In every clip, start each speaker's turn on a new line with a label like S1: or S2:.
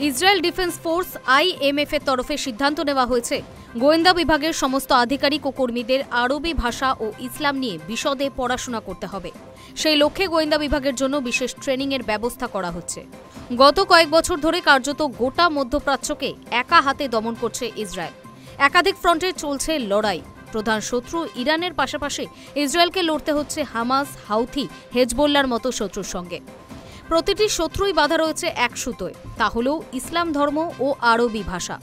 S1: Israel defence force IMF এর তরফে সিদ্ধান্ত নেওয়া হয়েছে গোয়েন্দা বিভাগের সমস্ত আধিকারিক ও কর্মীদের আরবি ভাষা ও ইসলাম নিয়ে বিশদে পড়াশোনা করতে হবে। সেই লক্ষ্যে গোয়েন্দা বিভাগের জন্য বিশেষ ট্রেনিং এর ব্যবস্থা করা হচ্ছে। গত কয়েক বছর ধরে কার্যত গোটা মধ্যপ্রাচ্যকে একা হাতে দমন করছে ইসরায়েল। একাধিক ফ্রন্টে চলছে লড়াই। প্রধান শত্রু ইরানের পাশাপাশি ইসরায়েলকে লড়তে হচ্ছে হামাস, হাউথি, হেজবোল্লার মতো শত্রুর সঙ্গে। প্রতিটি শত্রুই বাধা রয়েছে এক সুতোয়, তা হলো ইসলাম ধর্ম ও আরবি ভাষা।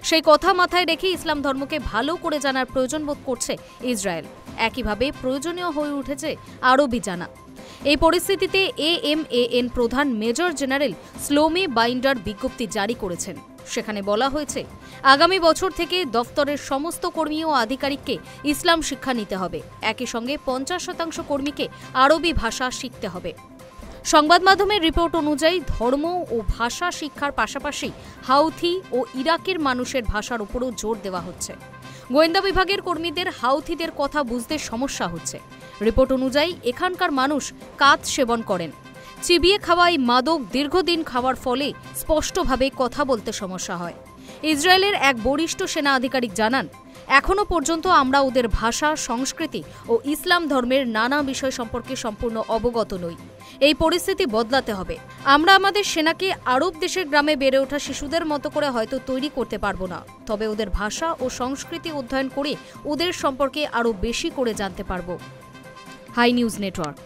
S1: সেই কথা মাথায় রেখে ইসলাম ধর্মকে ভালো করে জানার প্রয়োজন বোধ করছে ইসরায়েল। একইভাবে প্রয়োজনীয় হয়ে উঠেছে আরবি জানা। এই পরিস্থিতিতে এএমএএন প্রধান মেজর জেনারেল স্লোমি বাইন্ডার বিজ্ঞপ্তি জারি করেছেন। সেখানে বলা হয়েছে, আগামী বছর থেকে দফতরের সমস্ত কর্মী ও আধিকারিককে ইসলাম শিক্ষা নিতে হবে। একই সঙ্গে 50% কর্মীকে আরবি ভাষা শিখতে হবে। সংবাদ মাধ্যমের রিপোর্ট অনুযায়ী ধর্ম ও ভাষা শিক্ষার পাশাপাশি হাউথি ও ইরাকের মানুষের ভাষার উপরও জোর দেওয়া হচ্ছে। গোয়েন্দা বিভাগের কর্মীদের হাউথিদের কথা বুঝতে সমস্যা হচ্ছে। রিপোর্ট অনুযায়ী এখানকার মানুষ কাত সেবন করেন। চিবিয়ে খাওয়া এই মাদক দীর্ঘদিন খাওয়ার ফলে স্পষ্টভাবে কথা বলতে সমস্যা হয়। ইসরায়েলের এক বরিষ্ঠ সেনা আধিকারিক জানান, এখনও পর্যন্ত আমরা ওদের ভাষা, সংস্কৃতি ও ইসলাম ধর্মের নানা বিষয় সম্পর্কে সম্পূর্ণ অবগত নই। এই পরিস্থিতি বদলাতে হবে। আমরা আমাদের সেনাকে আরব দেশের গ্রামে বেড়ে ওঠা শিশুদের মতো করে হয়তো তৈরি করতে পারবো না, তবে ওদের ভাষা ও সংস্কৃতি অধ্যয়ন করে ওদের সম্পর্কে আরও বেশি করে জানতে পারব। Hi news network.